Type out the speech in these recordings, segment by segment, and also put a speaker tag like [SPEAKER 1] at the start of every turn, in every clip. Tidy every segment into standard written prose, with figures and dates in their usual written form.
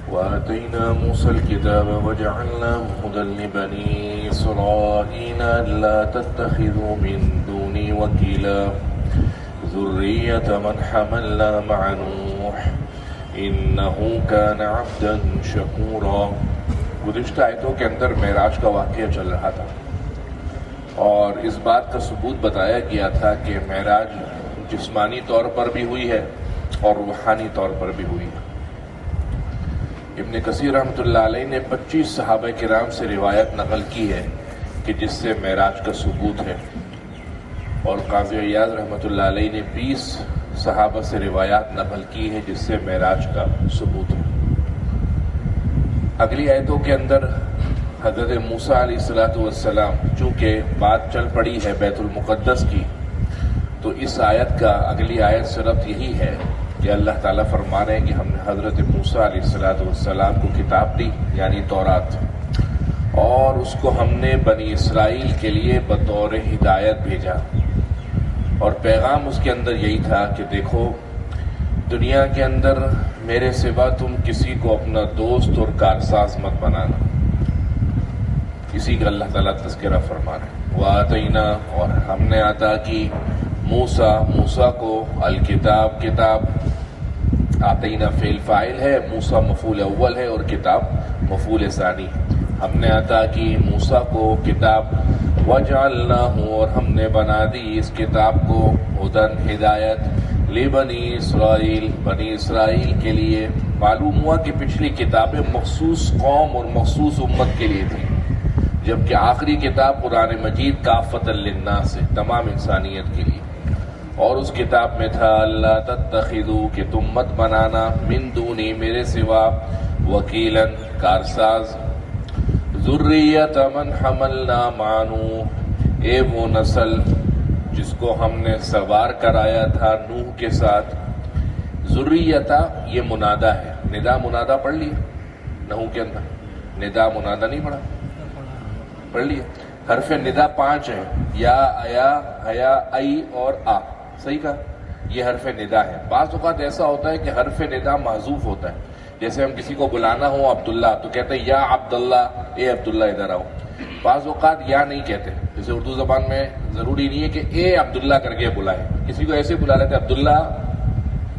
[SPEAKER 1] وآتينا موسى الكتاب وجعلناه هدى لبني إسرائيل ألا تتخذوا من دوني وكيلا ذرية من حملنا مع نوح إنه كان عبدا شكورا۔ گزشتہ آیتوں کے اندر معراج کا واقعہ چل رہا تھا اور اس بات کا ثبوت بتایا گیا تھا کہ معراج جسمانی طور پر بھی ہوئی ہے اور روحانی طور پر بھی ہوئی ہے۔ ابن کثیر رحمۃ اللہ علیہ نے 25 صحابہ کرام سے روایت نقل کی ہے کہ جس سے معراج کا ثبوت ہے، اور قاضی عیاض رحمۃ اللہ علیہ نے 20 صحابہ سے روایات نقل کی ہے جس سے معراج کا ثبوت ہے۔ اگلی آیتوں کے اندر حضرت موسیٰ علیہ السلام چونکہ بات چل پڑی ہے بیت المقدس کی، تو اس آیت کا اگلی آیت سے ربط یہی ہے کہ اللہ تعالیٰ فرما رہے ہیں کہ ہم نے حضرت موسیٰ علیہ السلام کو کتاب دی، یعنی تورات، اور اس کو ہم نے بنی اسرائیل کے لیے بطور ہدایت بھیجا، اور پیغام اس کے اندر یہی تھا کہ دیکھو دنیا کے اندر میرے سوا تم کسی کو اپنا دوست اور کارساز مت بنانا۔ اسی کا اللہ تعالیٰ تذکرہ فرما رہے ہیں۔ وَآتَيْنَا، اور ہم نے عطا کی موسیٰ کو الکتاب، کتاب، آتینا فعل فاعل ہے، موسیٰ مفعول اول ہے اور کتاب مفعول ثانی۔ ہم نے عطا کی موسیٰ کو کتاب، وَجَعَلْنَاهُ، اور ہم نے بنا دی اس کتاب کو ہدن، ہدایت، لبنی اسرائیل، بنی اسرائیل کے لیے۔ معلوم ہوا کہ پچھلی کتابیں مخصوص قوم اور مخصوص امت کے لیے تھیں، جبکہ آخری کتاب قرآن مجید کافۃ للناس ہے، تمام انسانیت کے لیے۔ اور اس کتاب میں تھا اللہ تتخذوا، کہ تم مت بنانا، من دونی، میرے سوا، وکیلاً، کارساز، ذریۃ من حملنا مع نوح، اے وہ نسل جس کو ہم نے سوار کرایا تھا نوح کے ساتھ۔ ذریۃ یہ منادہ ہے، ندا منادہ پڑھ لیا نحو کے اندر، ندا منادہ نہیں پڑھا، پڑھ لیا۔ حرف ندا 5 ہیں، یا، ایا، حیا، ای اور آ، صحیح کہا، یہ حرف ندا ہے۔ بعض اوقات ایسا ہوتا ہے کہ حرف ندا محذوف ہوتا ہے، جیسے ہم کسی کو بلانا ہو عبداللہ تو کہتے ہیں یا عبداللہ، اے عبداللہ ادھر آؤ۔ بعض اوقات یا نہیں کہتے، جیسے اردو زبان میں ضروری نہیں ہے کہ اے عبداللہ کر کے بلائے، کسی کو ایسے بلا لیتے عبداللہ۔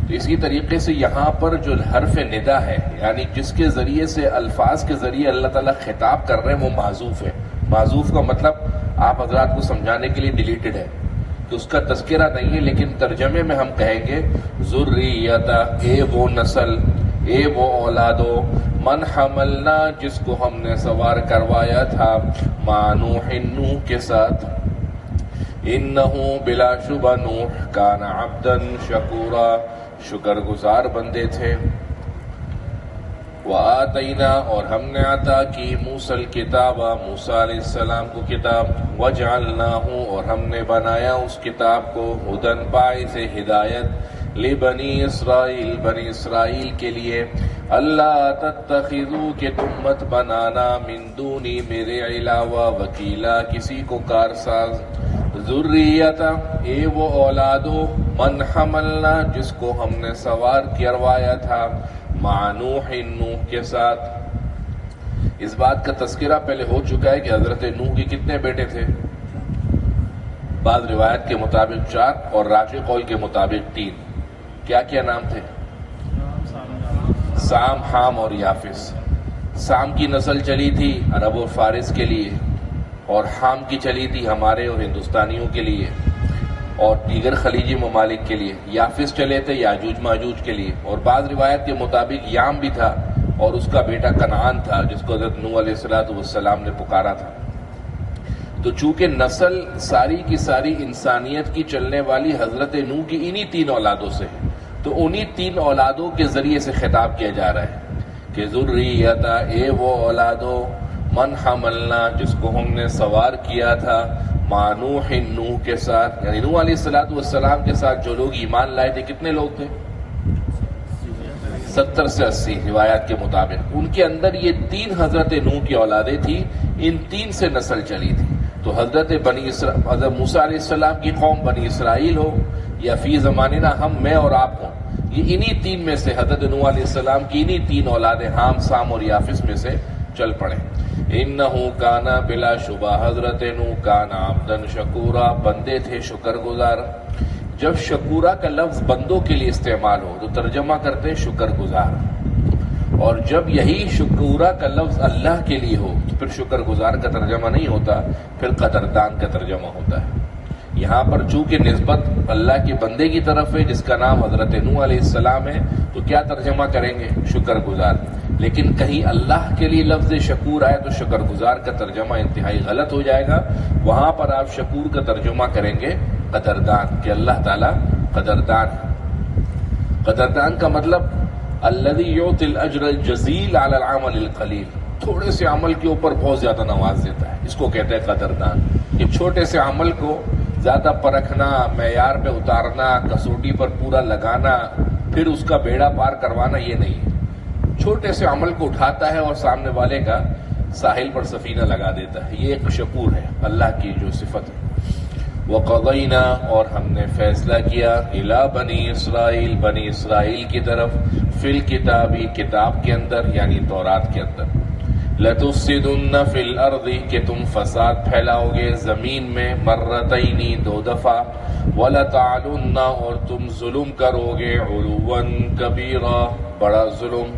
[SPEAKER 1] تو اسی طریقے سے یہاں پر جو حرف ندا ہے، یعنی جس کے ذریعے سے، الفاظ کے ذریعے اللہ تعالیٰ خطاب کر رہے ہیں، وہ معذوف ہے۔ معذوف کا مطلب آپ حضرات کو سمجھانے کے لیے ڈیلیٹڈ ہے، کہ اس کا تذکرہ نہیں ہے، لیکن ترجمے میں ہم کہیں گے ذریۃ، اے وہ نسل، اے وہ اولادو، من حملنا، جس کو ہم نے سوار کروایا تھا، مع نوح، نوح کے ساتھ، انہو، بلا شبہ، نوح، کان عبدا شکورا، شکر گزار بندے تھے۔ وآتینا، اور ہم نے عطا کی موسیٰ الکتاب، موسیٰ علیہ السلام کو کتاب، وجعلناہ، اور ہم نے بنایا اس کتاب کو ہدن، باعث ہدایت، لبنی اسرائیل، بنی اسرائیل کے لیے، اللہ تتخذوا، کہ تم مت بنانا، من دونی، میرے علاوہ، وکیلا، کسی کو کارساز، ذریۃ، اے وہ اولادو، من حملنا، جس کو ہم نے سوار کروایا تھا، مع نوح، نوح کے ساتھ۔ اس بات کا تذکرہ پہلے ہو چکا ہے کہ حضرت نوح کے کتنے بیٹے تھے؟ بعض روایت کے مطابق 4 اور راجح قول کے مطابق 3۔ کیا کیا نام تھے؟ سام، حام اور یافس۔ سام کی نسل چلی تھی عرب و فارس کے لیے، اور حام کی چلی تھی ہمارے اور ہندوستانیوں کے لیے اور دیگر خلیجی ممالک کے لیے۔ یافس چلے تھے یاجوج ماجوج کے لیے، اور بعض روایت کے مطابق یام بھی تھا اور اس کا بیٹا کنعان تھا، جس کو حضرت نوح علیہ السلام نے پکارا تھا۔ تو چونکہ نسل ساری کی ساری انسانیت کی چلنے والی حضرت نوح کی انہی 3 اولادوں سے ہے، تو انہی 3 اولادوں کے ذریعے سے خطاب کیا جا رہا ہے کہ ذریۃ، اے وہ اولادو، من حملنا، جس کو ہم نے سوار کیا تھا، مع نوح، نوح کے ساتھ، یعنی نوح علیہ السلام کے ساتھ جو لوگ ایمان لائے تھے، کتنے لوگ تھے؟ 70 سے 80 روایات کے مطابق۔ ان کے اندر یہ 3 حضرت نوح کی اولادیں تھیں، ان 3 سے نسل چلی تھی۔ تو حضرت موسیٰ علیہ السلام کی قوم بنی اسرائیل ہو، یا فی زماننا ہم، میں اور آپ ہوں، یہ انہی تین میں سے حضرت نوح علیہ السلام کی انہی تین اولاد حام، سام اور یافس میں سے چل پڑے۔ انہو کانا، بلا شبہ حضرت نوح کانا عبدن شکورا، بندے تھے شکر گزار۔ جب شکورا کا لفظ بندوں کے لیے استعمال ہو تو ترجمہ کرتے ہیں شکر گزار، اور جب یہی شکورا کا لفظ اللہ کے لیے ہو تو پھر شکر گزار کا ترجمہ نہیں ہوتا، پھر قدردان کا ترجمہ ہوتا ہے۔ یہاں پر چونکہ نسبت اللہ کے بندے کی طرف ہے جس کا نام حضرت نوح علیہ السلام ہے، تو کیا ترجمہ کریں گے؟ شکر گزار۔ لیکن کہیں اللہ کے لیے لفظ شکور آئے تو شکر گزار کا ترجمہ انتہائی غلط ہو جائے گا۔ وہاں پر آپ شکور کا ترجمہ کریں گے قدردان، کہ اللہ تعالیٰ قدردان ہے۔ قدردان کا مطلب الذی یعطی الاجر الجزیل علی العمل القلیل، تھوڑے سے عمل کے اوپر بہت زیادہ نواز دیتا ہے، اس کو کہتے ہیں قدردان۔ کہ چھوٹے سے عمل کو زیادہ پرکھنا، معیار پہ اتارنا، کسوٹی پر پورا لگانا، پھر اس کا بیڑا پار کروانا، یہ نہیں ہے۔ چھوٹے سے عمل کو اٹھاتا ہے اور سامنے والے کا ساحل پر سفینہ لگا دیتا ہے، یہ ایک شکور ہے اللہ کی جو صفت ہے۔ وَقَضَيْنَا، اور ہم نے فیصلہ کیا، إِلَىٰ بنی اسرائیل، بنی اسرائیل کی طرف، فی الکتاب، کتاب کے اندر یعنی تورات کے اندر، لَتُفْسِدُنَّ فِي الْأَرْضِ، کہ تم فساد پھیلاؤ گے زمین میں، مرتین، دو دفعہ، وَلَتَعْلُنَّ، اور تم ظلم کرو گے، عُلُوًّا كَبِيرًا، بڑا ظلم۔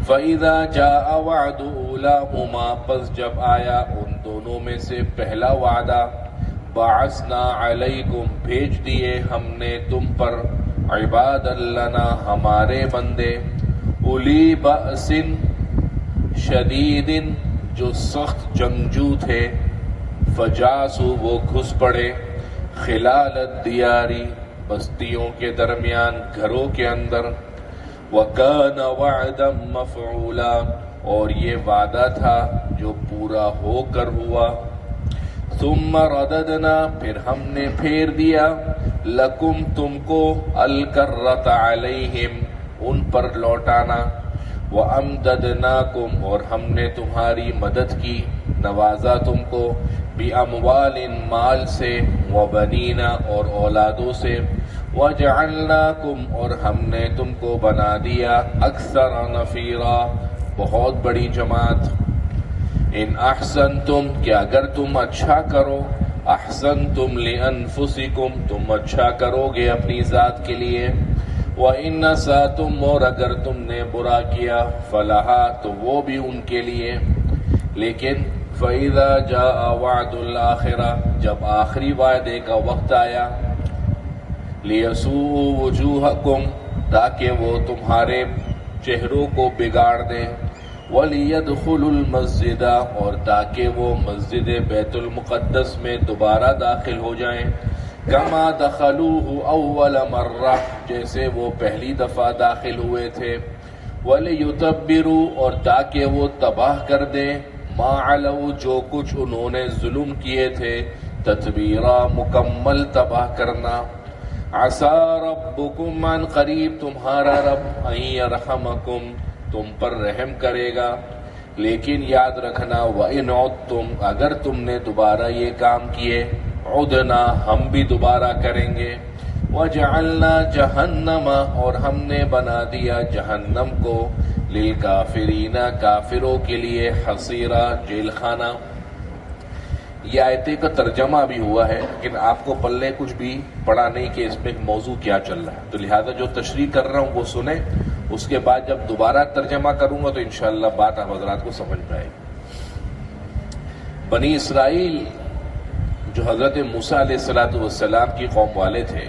[SPEAKER 1] فَإِذَا جَاءَ وَعْدُ أُولَاهُمَا، پس جب آیا ان دونوں میں سے پہلا وعدہ، بَعَثْنَا عَلَيْكُمْ، بھیج دیے ہم نے تم پر، عباد لنا، ہمارے بندے، اولی بأس شدید، جو سخت جنگجو تھے، فجاسو، وہ گھس پڑے، خلال الدیاری، بستیوں کے درمیان، گھروں کے اندر، وَكَانَ وَعْدًا مَفْعُولًا، اور یہ وعدہ تھا جو پورا ہو کر ہوا۔ ثم رددنا، پھر ہم نے پھیر دیا، لکم، تم کو، الکرۃ علیہم، ان پر لوٹانا، وامددناکم، اور ہم نے تمہاری مدد کی، نوازا تم کو، باموال، مال سے، وبنین، اور اولادوں سے، وجعلناکم، اور ہم نے تم کو بنا دیا، اکثر نفیرا، بہت بڑی جماعت۔ ان احسنتم، کہ اگر تم اچھا کرو، احسنتم لانفسکم، تم اچھا کرو گے اپنی ذات کے لیے، وان اسأتم، اور اگر تم نے برا کیا، فلہا، تو وہ بھی ان کے لیے۔ لیکن فاذا جاء وعد الاخرہ، جب آخری وعدے کا وقت آیا، لیسوء وجوہکم، تاکہ وہ تمہارے چہروں کو بگاڑ دیں، وَلِيَدْخُلُوا الْمَسْجِدَ، اور تاکہ وہ مسجد بیت المقدس میں دوبارہ داخل ہو جائیں، کما دخلوہ اول مرہ، جیسے وہ پہلی دفعہ داخل ہوئے تھے، وَلِيُتَبِّرُوا، اور تاکہ وہ تباہ کر دیں، ما علوا، جو کچھ انہوں نے ظلم کیے تھے، تتبیرا، مکمل تباہ کرنا۔ عسیٰ ربکم، عن قریب تمہارا رب، ان یرحمکم، تم پر رحم کرے گا، لیکن یاد رکھنا، وَإِنْ عُدْتُمْ، اگر تم نے دوبارہ یہ کام کیے، عُدْنَا، ہم بھی دوبارہ کریں گے، وَجَعَلْنَا جَهَنَّمَ، اور ہم نے بنا دیا جہنم کو، لِلْكَافِرِينَ، کافروں کے لیے، حصیرا، جیل خانہ۔ یہ آیتیں کا ترجمہ بھی ہوا ہے، لیکن آپ کو پلے کچھ بھی پڑا نہیں کہ اس میں موضوع کیا چل رہا ہے، تو لہذا جو تشریح کر رہا ہوں وہ سنیں، اس کے بعد جب دوبارہ ترجمہ کروں گا تو انشاءاللہ بات آپ حضرات کو سمجھ میں آئے گی۔ بنی اسرائیل جو حضرت موسیٰ علیہ السلام کی قوم والے تھے،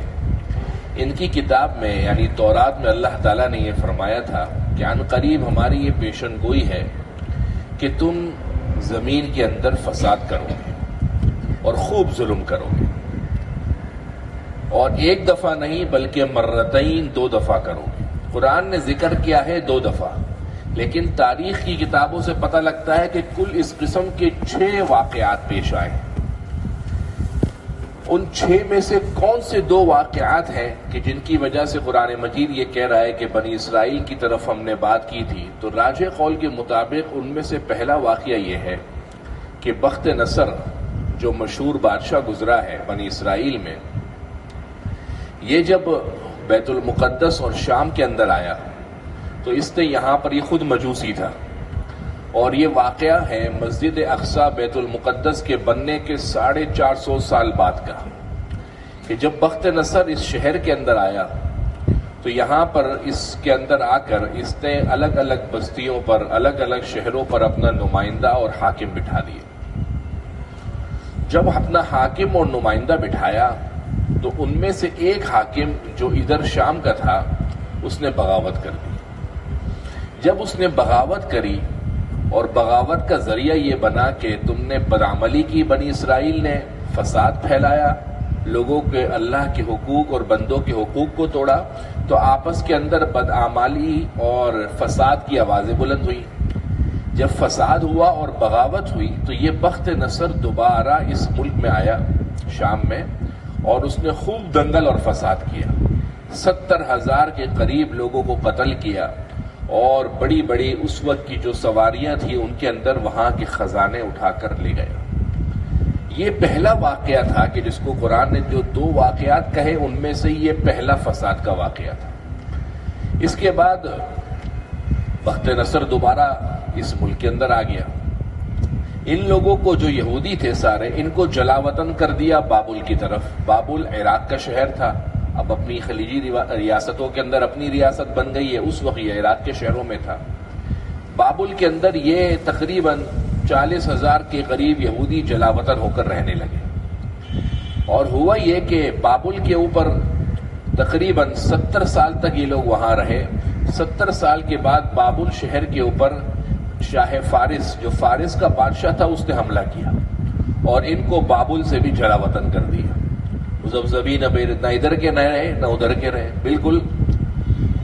[SPEAKER 1] ان کی کتاب میں یعنی تورات میں اللہ تعالیٰ نے یہ فرمایا تھا کہ عن قریب ہماری یہ پیشن گوئی ہے کہ تم زمین کے اندر فساد کرو گے اور خوب ظلم کرو گے، اور ایک دفعہ نہیں بلکہ مرتین، دو دفعہ کرو گے۔ قرآن نے ذکر کیا ہے 2 دفعہ، لیکن تاریخ کی کتابوں سے پتہ لگتا ہے کہ کل اس قسم کے 6 واقعات پیش آئے ہیں۔ ان 6 میں سے کون سے 2 واقعات ہیں کہ جن کی وجہ سے قرآن مجید یہ کہہ رہا ہے کہ بنی اسرائیل کی طرف ہم نے بات کی تھی؟ تو راجح قول کے مطابق ان میں سے پہلا واقعہ یہ ہے کہ بخت نصر جو مشہور بادشاہ گزرا ہے بنی اسرائیل میں، یہ جب بیت المقدس اور شام کے اندر آیا تو اس نے یہاں پر یہ خود مجوسی تھا، اور یہ واقعہ ہے مسجد اقصی بیت المقدس کے بننے کے 450 سال بعد کا، کہ جب بخت نصر اس شہر کے اندر آیا تو یہاں پر اس کے اندر آ کر اس نے الگ الگ بستیوں پر، الگ الگ شہروں پر اپنا نمائندہ اور حاکم بٹھا دیے۔ جب اپنا حاکم اور نمائندہ بٹھایا تو ان میں سے ایک حاکم جو ادھر شام کا تھا اس نے بغاوت کر دی۔ جب اس نے بغاوت کری اور بغاوت کا ذریعہ یہ بنا کہ تم نے بدعملی کی، بنی اسرائیل نے فساد پھیلایا، لوگوں کے اللہ کے حقوق اور بندوں کے حقوق کو توڑا، تو آپس کے اندر بدعملی اور فساد کی آوازیں بلند ہوئی۔ جب فساد ہوا اور بغاوت ہوئی تو یہ بخت نصر دوبارہ اس ملک میں آیا، شام میں، اور اس نے خوب دنگل اور فساد کیا، 70,000 کے قریب لوگوں کو قتل کیا، اور بڑی بڑی اس وقت کی جو سواریاں تھیں ان کے اندر وہاں کے خزانے اٹھا کر لے گیا۔ یہ پہلا واقعہ تھا کہ جس کو قرآن نے جو 2 واقعات کہے ان میں سے یہ پہلا فساد کا واقعہ تھا۔ اس کے بعد بخت نصر دوبارہ اس ملک کے اندر آ گیا۔ ان لوگوں کو جو یہودی تھے سارے، ان کو جلا وطن کر دیا بابل کی طرف۔ بابل عراق کا شہر تھا، اب اپنی خلیجی ریاستوں کے اندر اپنی ریاست بن گئی ہے، اس وقت یہ عراق کے شہروں میں تھا۔ بابل کے اندر یہ تقریباً 40,000 کے قریب یہودی جلا وطن ہو کر رہنے لگے، اور ہوا یہ کہ بابل کے اوپر تقریباً 70 سال تک یہ لوگ وہاں رہے۔ 70 سال کے بعد بابل شہر کے اوپر شاہ فارس، جو فارس کا بادشاہ تھا، اس نے حملہ کیا اور ان کو بابل سے بھی جلا وطن کر دیا۔ مذبذبین نہ ادھر کے نہ رہے نہ ادھر کے رہے، بالکل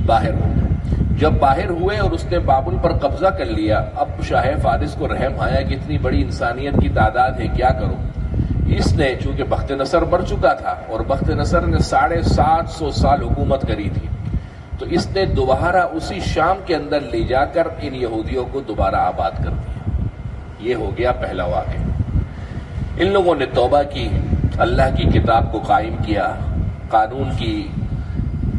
[SPEAKER 1] باہر ہو گئے۔ جب باہر ہوئے اور اس نے بابل پر قبضہ کر لیا، اب شاہ فارس کو رحم آیا کہ اتنی بڑی انسانیت کی تعداد ہے، کیا کروں؟ اس نے، چونکہ بخت نصر مر چکا تھا اور بخت نصر نے 750 سال حکومت کری تھی، تو اس نے دوبارہ اسی شام کے اندر لے جا کر ان یہودیوں کو دوبارہ آباد کر دیا۔ یہ ہو گیا پہلا واقعہ۔ ان لوگوں نے توبہ کی، اللہ کی کتاب کو قائم کیا، قانون کی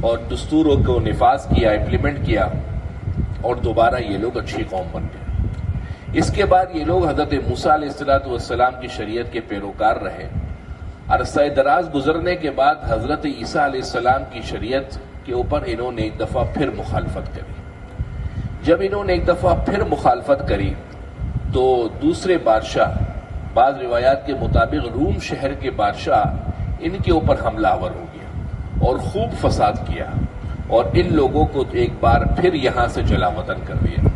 [SPEAKER 1] اور دستوروں کو نفاذ کیا، امپلیمنٹ کیا، اور دوبارہ یہ لوگ اچھی قوم بن گئے۔ اس کے بعد یہ لوگ حضرت موسیٰ علیہ السلام کی شریعت کے پیروکار رہے۔ عرصہ دراز گزرنے کے بعد حضرت عیسیٰ علیہ السلام کی شریعت کے اوپر انہوں نے ایک دفعہ پھر مخالفت کری۔ جب انہوں نے ایک دفعہ پھر مخالفت کری تو دوسرے بادشاہ، بعض روایات کے مطابق روم شہر کے بادشاہ، ان کے اوپر حملہ آور ہو گیا اور خوب فساد کیا، اور ان لوگوں کو ایک بار پھر یہاں سے جلا وطن کر دیا۔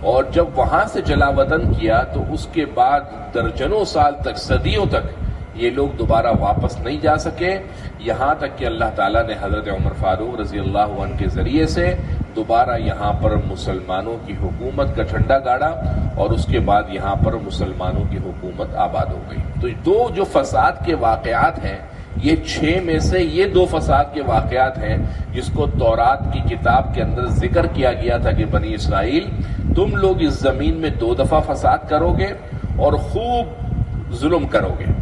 [SPEAKER 1] اور جب وہاں سے جلا وطن کیا تو اس کے بعد درجنوں سال تک، صدیوں تک یہ لوگ دوبارہ واپس نہیں جا سکے، یہاں تک کہ اللہ تعالیٰ نے حضرت عمر فاروق رضی اللہ عنہ کے ذریعے سے دوبارہ یہاں پر مسلمانوں کی حکومت کا جھنڈا گاڑا، اور اس کے بعد یہاں پر مسلمانوں کی حکومت آباد ہو گئی۔ تو 2 جو فساد کے واقعات ہیں، یہ 6 میں سے یہ 2 فساد کے واقعات ہیں جس کو تورات کی کتاب کے اندر ذکر کیا گیا تھا کہ بنی اسرائیل، تم لوگ اس زمین میں 2 دفعہ فساد کرو گے اور خوب ظلم کرو گے،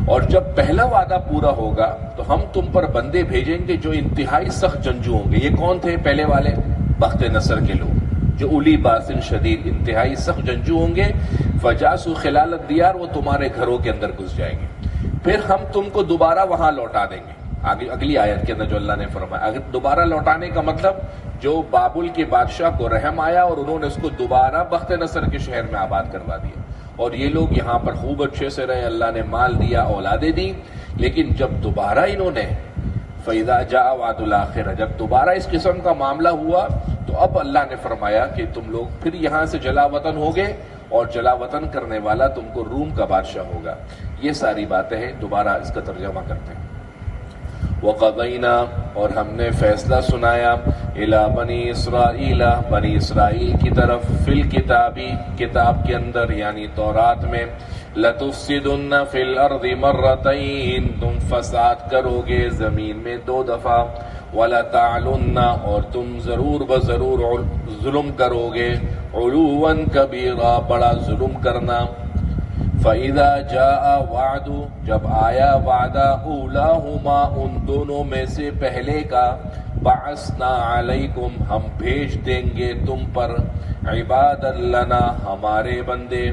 [SPEAKER 1] اور جب پہلا وعدہ پورا ہوگا تو ہم تم پر بندے بھیجیں گے جو انتہائی سخت جنگجو ہوں گے۔ یہ کون تھے پہلے والے؟ بخت نصر کے لوگ، جو اولی باسن شدید، انتہائی سخت جنگجو ہوں گے۔ فجاسو خلال الدیار، وہ تمہارے گھروں کے اندر گھس جائیں گے، پھر ہم تم کو دوبارہ وہاں لوٹا دیں گے۔ اگلی آیت کے اندر جو اللہ نے فرمایا، اگر دوبارہ لوٹانے کا مطلب جو بابل کے بادشاہ کو رحم آیا اور انہوں نے اس کو دوبارہ بخت نصر کے شہر میں آباد کروا دیا، اور یہ لوگ یہاں پر خوب اچھے سے رہے، اللہ نے مال دیا، اولادیں دی۔ لیکن جب دوبارہ انہوں نے فَإِذَا جَاءَ وَعْدُ الْآخِرَةِ، جب دوبارہ اس قسم کا معاملہ ہوا تو اب اللہ نے فرمایا کہ تم لوگ پھر یہاں سے جلا وطن ہوگے، اور جلا وطن کرنے والا تم کو روم کا بادشاہ ہوگا۔ یہ ساری باتیں ہیں، دوبارہ اس کا ترجمہ کرتے ہیں۔ وَقَضَيْنَا، اور ہم نے فیصلہ سنایا، إِلَىٰ بَنِي إِسْرَائِيلَ، بنی اسرائیل کی طرف، فِي الْكِتَابِ، کتاب کے اندر یعنی تورات میں، لَتُفْسِدُنَّ فِي الْأَرْضِ مَرَّتَيْنِ، تم فساد کرو گے زمین میں 2 دفعہ، وَلَتَعْلُنَّ، اور تم ضرور بضرور ظلم کرو گے، عُلُوًّا كَبِيرًا، بڑا ظلم کرنا۔ فَإِذَا جَاءَ وَعْدُ، جب آیا وعدہ، أُولَاهُمَا، ان دونوں میں سے پہلے کا، بعثنا علیکم ہم بھیج دیں گے تم پر عبادا لنا ہمارے بندے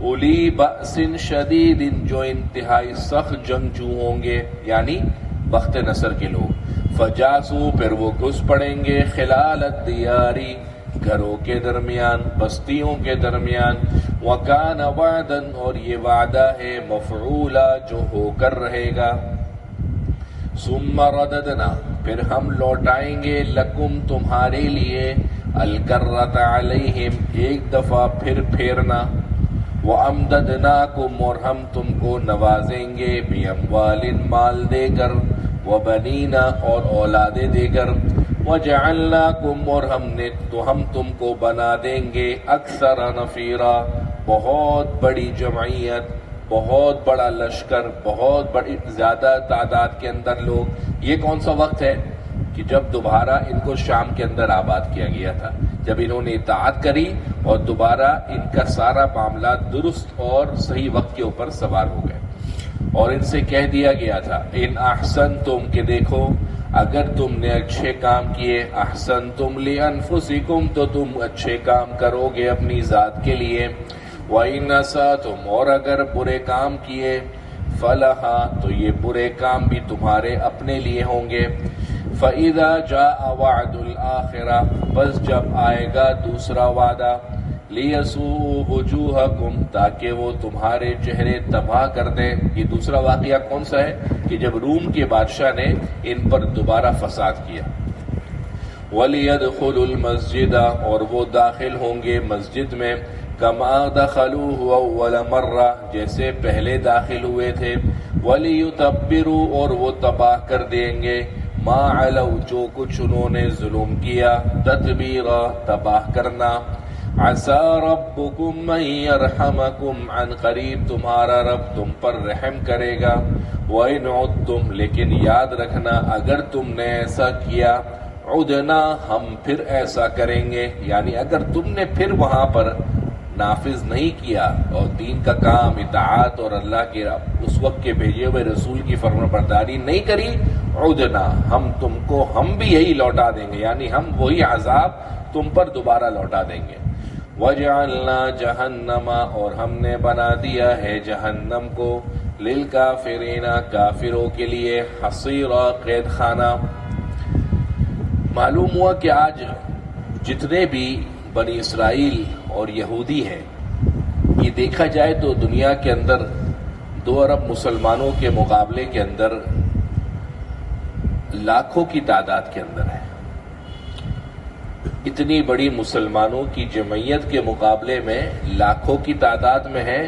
[SPEAKER 1] اولی بأس شدید جو انتہائی سخت جنگجو ہوں گے یعنی بخت نصر کے لوگ فجاسو پھر وہ گھس پڑیں گے خلال الدیاری گھروں کے درمیان بستیوں کے درمیان وکان وعدا اور یہ وعدہ ہے مفعولا جو ہو کر رہے گا ثم رددنا پھر ہم لوٹائیں گے لکم تمہارے لیے الکرۃ علیہم ایک دفعہ پھر پھیرنا وَأَمْدَدْنَاكُمْ اور ہم تم کو نوازیں گے بِأَمْوَالٍ مال دے کر وَبَنِينَ اور اولادیں دے کر وَجَعَلْنَاكُمْ اور ہم تم کو بنا دیں گے اکثر نفیرا بہت بڑی جمعیت بہت بڑا لشکر بہت بڑی زیادہ تعداد کے اندر لوگ. یہ کون سا وقت ہے کہ جب دوبارہ ان کو شام کے اندر آباد کیا گیا تھا, جب انہوں نے اطاعت کری اور دوبارہ ان کا سارا معاملات درست اور صحیح وقت کے اوپر سوار ہو گئے اور ان سے کہہ دیا گیا تھا ان احسنتم کہ دیکھو اگر تم نے اچھے کام کیے احسنتم لانفسکم تو تم اچھے کام کرو گے اپنی ذات کے لیے وَإِنْ أَسَأْتُمْ اور اگر برے کام کیے فَلَهَا تو یہ برے کام بھی تمہارے اپنے لیے ہوں گے. فَإِذَا جَاءَ وَعْدُ الْآخِرَةِ بس جب آئے گا دوسرا وعدہ لِيَسُوءُ وُجُوهَكُمْ تاکہ وہ تمہارے چہرے تباہ کر دیں. یہ دوسرا واقعہ کون سا ہے کہ جب روم کے بادشاہ نے ان پر دوبارہ فساد کیا. وَلِيَدْخُلُوا الْمَسْجِدَ اور وہ داخل ہوں گے مسجد میں کما دخلوه اول مرہ جیسے پہلے داخل ہوئے تھے وَلِيُتَبِّرُوا اور وہ تباہ کر دیں گے ما علوا جو کچھ انہوں نے ظلم کیا تتبیرا تباہ کرنا. عسى ربكم من يرحمكم عن قریب تمہارا رب تم پر رحم کرے گا. وَإِنْ عُدْتُمْ لیکن یاد رکھنا اگر تم نے ایسا کیا عدنا ہم پھر ایسا کریں گے. یعنی اگر تم نے پھر وہاں پر نافذ نہیں کیا اور دین کا کام اطاعت اور اللہ کے اس وقت کے بھیجے ہوئے رسول کی فرمانبرداری نہیں کری عدنا ہم بھی یہی لوٹا دیں گے یعنی ہم وہی عذاب تم پر دوبارہ لوٹا دیں گے. وجعلنا جہنم اور ہم نے بنا دیا ہے جہنم کو للکافرین کافروں کے لیے حصیرا قید خانہ. معلوم ہوا کہ آج جتنے بھی بنی اسرائیل اور یہودی ہیں یہ دیکھا جائے تو دنیا کے اندر 2 ارب مسلمانوں کے مقابلے کے اندر لاکھوں کی تعداد کے اندر ہے. اتنی بڑی مسلمانوں کی جمعیت کے مقابلے میں لاکھوں کی تعداد میں ہے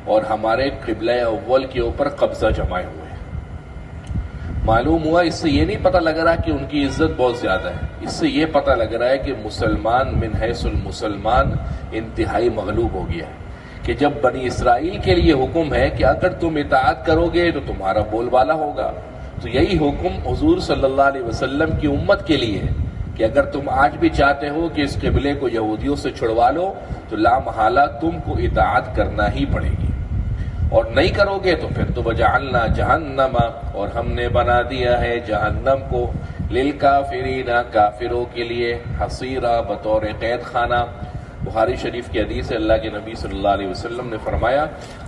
[SPEAKER 1] اور ہمارے قبلہ اول کے اوپر قبضہ جمائے ہوئے ہیں. معلوم ہوا اس سے یہ نہیں پتہ لگ رہا کہ ان کی عزت بہت زیادہ ہے, اس سے یہ پتہ لگ رہا ہے کہ مسلمان من حیث المسلمان انتہائی مغلوب ہو گیا ہے. کہ جب بنی اسرائیل کے لیے حکم ہے کہ اگر تم اطاعت کرو گے تو تمہارا بول بالا ہوگا, تو یہی حکم حضور صلی اللہ علیہ وسلم کی امت کے لیے ہے کہ اگر تم آج بھی چاہتے ہو کہ اس قبلے کو یہودیوں سے چھڑوا لو تو لا محالہ تم کو اطاعت کرنا ہی پڑے گی, اور نہیں کرو گے تو پھر تو وجعلنا جہنم اور ہم نے بنا دیا ہے جہنم کو للکافرین کافروں کے لیے حصیرا بطور قید خانہ. بخاری شریف کی حدیث ہے اللہ کے نبی صلی اللہ علیہ وسلم نے فرمایا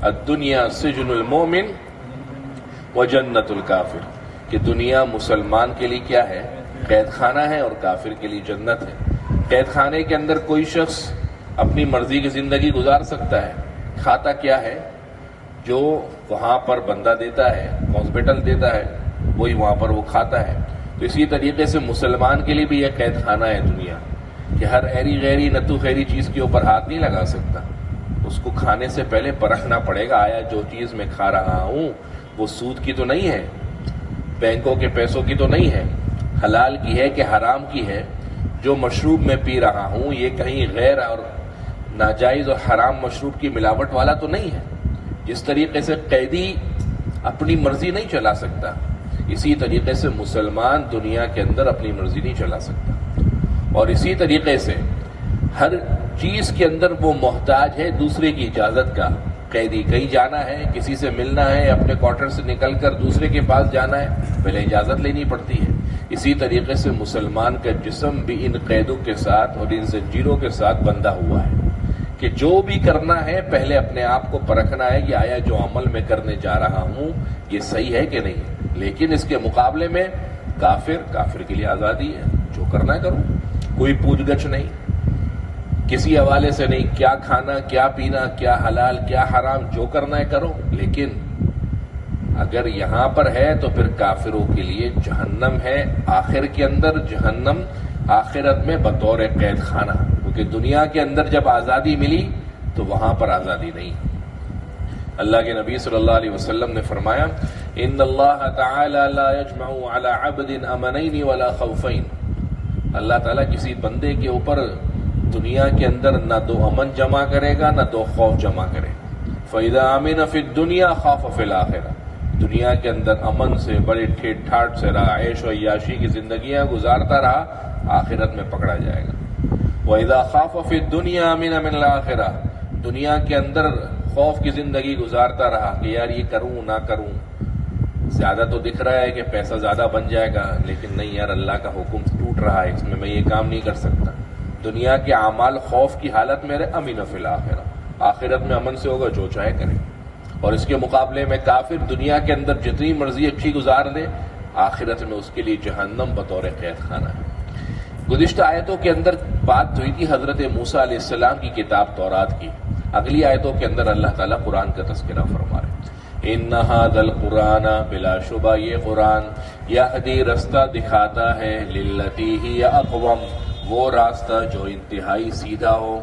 [SPEAKER 1] الدنیا سجن المومن وجنت الکافر کہ دنیا مسلمان کے لیے کیا ہے قید خانہ ہے اور کافر کے لیے جنت ہے. قید خانے کے اندر کوئی شخص اپنی مرضی کی زندگی گزار سکتا ہے, کھاتا کیا ہے جو وہاں پر بندہ دیتا ہے ہاسپٹل دیتا ہے وہی وہاں پر وہ کھاتا ہے. تو اسی طریقے سے مسلمان کے لیے بھی یہ قید خانہ ہے دنیا کہ ہر ایری غیری نتو خیری چیز کے اوپر ہاتھ نہیں لگا سکتا. اس کو کھانے سے پہلے پرکھنا پڑے گا آیا جو چیز میں کھا رہا ہوں وہ سود کی تو نہیں ہے, بینکوں کے پیسوں کی تو نہیں ہے, حلال کی ہے کہ حرام کی ہے. جو مشروب میں پی رہا ہوں یہ کہیں غیر اور ناجائز اور حرام مشروب کی ملاوٹ والا تو نہیں ہے. جس طریقے سے قیدی اپنی مرضی نہیں چلا سکتا اسی طریقے سے مسلمان دنیا کے اندر اپنی مرضی نہیں چلا سکتا, اور اسی طریقے سے ہر چیز کے اندر وہ محتاج ہے دوسرے کی اجازت کا. قیدی کہیں جانا ہے کسی سے ملنا ہے اپنے کوارٹر سے نکل کر دوسرے کے پاس جانا ہے پہلے اجازت لینی پڑتی ہے. اسی طریقے سے مسلمان کا جسم بھی ان قیدوں کے ساتھ اور ان زنجیروں کے ساتھ بندھا ہوا ہے کہ جو بھی کرنا ہے پہلے اپنے آپ کو پرکھنا ہے کہ آیا جو عمل میں کرنے جا رہا ہوں یہ صحیح ہے کہ نہیں. لیکن اس کے مقابلے میں کافر کے لیے آزادی ہے، جو کرنا ہے کرو، کوئی پوچھ گچھ نہیں، کسی حوالے سے نہیں، کیا کھانا کیا پینا کیا حلال کیا حرام، جو کرنا ہے کرو. لیکن اگر یہاں پر ہے تو پھر کافروں کے لیے جہنم ہے، آخر کے اندر جہنم، آخرت میں بطور قید خانہ، کیونکہ دنیا کے اندر جب آزادی ملی تو وہاں پر آزادی نہیں. اللہ کے نبی صلی اللہ علیہ وسلم نے فرمایا ان اللہ تعالی لا یجمع علی عبد امنین ولا خوفین. اللہ تعالیٰ کسی بندے کے اوپر دنیا کے اندر نہ دو امن جمع کرے گا نہ دو خوف جمع کرے گا. فَإِذَا آمِنَ فِي الدُّنْيَا خَافَ فِي الْآخِرَةِ. دنیا کے اندر امن سے بڑے ٹھیٹ ٹھاٹ سے رہا، عیش و عیاشی کی زندگیاں گزارتا رہا، آخرت میں پکڑا جائے گا. وَإِذَا خَافَ فِي الدُّنْيَا آمِنَ مِنَ الْآخِرَةِ. دنیا کے اندر خوف کی زندگی گزارتا رہا کہ یار یہ کروں نہ کروں، زیادہ تو دکھ رہا ہے کہ پیسہ زیادہ بن جائے گا، لیکن نہیں یار اللہ کا حکم ٹوٹ رہا ہے، اس میں یہ کام نہیں کر سکتا. دنیا کے اعمال خوف کی حالت میں رہے، امین فی الآخرہ، آخرت میں امن سے ہوگا جو چاہے کرے. اور اس کے مقابلے میں کافر دنیا کے اندر جتنی مرضی اچھی گزار لے، آخرت میں اس کے لیے جہنم بطور قید خانہ ہے. گزشتہ آیتوں کے اندر بات ہوئی تھی حضرت موسیٰ علیہ السلام کی کتاب تورات کی. اگلی آیتوں کے اندر اللہ تعالیٰ قرآن کا تذکرہ فرما رہے ہیں. ان ھذا القرآن، بلا شبہ یہ قرآن، یہدی رستہ دکھاتا ہے، للتی ہی اقوم، وہ راستہ جو انتہائی سیدھا ہو.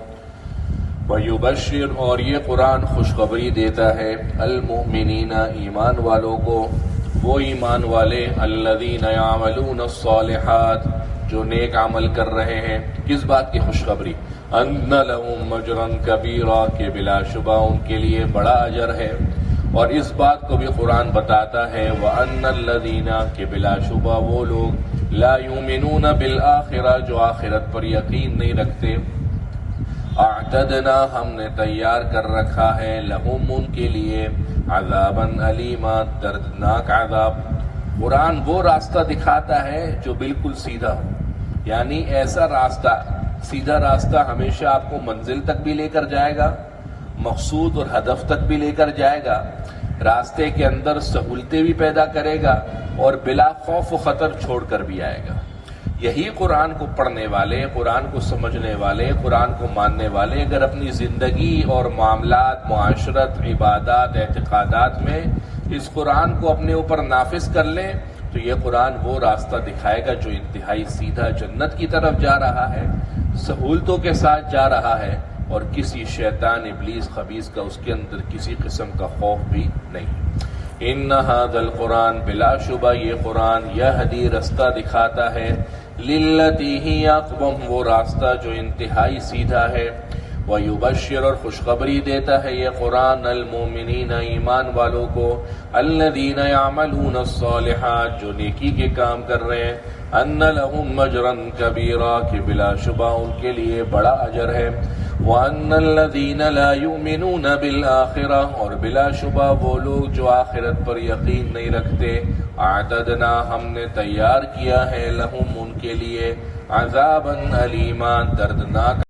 [SPEAKER 1] وَيُبَشِّرُ، اور یہ قرآن خوشخبری دیتا ہے، المؤمنین، ایمان والوں کو، وہ ایمان والے، الذین یعملون الصالحات، جو نیک عمل کر رہے ہیں. کس بات کی خوشخبری؟ ان لہم اجرا کبیرا، کہ بلا شبہ ان کے لیے بڑا اجر ہے. اور اس بات کو بھی قرآن بتاتا ہے وَأَنَّ الَّذِينَ، کہ بلا شبہ وہ لوگ، لا یؤمنون بالآخرہ، جو آخرت پر یقین نہیں رکھتے، اعتدنا، ہم نے تیار کر رکھا ہے، لہم ان کے لیے، عذابا علیما، دردناک عذاب. قرآن وہ راستہ دکھاتا ہے جو بالکل سیدھا ہو، یعنی ایسا راستہ، سیدھا راستہ ہمیشہ آپ کو منزل تک بھی لے کر جائے گا، مقصود اور ہدف تک بھی لے کر جائے گا، راستے کے اندر سہولتیں بھی پیدا کرے گا اور بلا خوف و خطر چھوڑ کر بھی آئے گا. یہی قرآن کو پڑھنے والے، قرآن کو سمجھنے والے، قرآن کو ماننے والے اگر اپنی زندگی اور معاملات، معاشرت، عبادات، اعتقادات میں اس قرآن کو اپنے اوپر نافذ کر لیں تو یہ قرآن وہ راستہ دکھائے گا جو انتہائی سیدھا جنت کی طرف جا رہا ہے، سہولتوں کے ساتھ جا رہا ہے، اور کسی شیطان ابلیس خبیث کا اس کے اندر کسی قسم کا خوف بھی نہیں. ان ھذا القرآن، بلا شبہ یہ قرآن، یہدی رستہ دکھاتا ہے، للتی ہی اقوم، وہ راستہ جو انتہائی سیدھا ہے. ویبشر، اور خوشخبری دیتا ہے یہ قرآن، المؤمنین، ایمان والوں کو، الذین یعملون الصالحات، جو نیکی کے کام کر رہے ہیں، ان لہم اجرا کبیرا، کہ بلا شبہ ان کے لیے بڑا اجر ہے. وَأَنَّ الَّذِينَ لَا يُؤْمِنُونَ بِالْآخِرَةِ، اور بلا شبہ وہ لوگ جو آخرت پر یقین نہیں رکھتے، اعتدنا، ہم نے تیار کیا ہے، لہم ان کے لیے، عذابا علیما، دردناک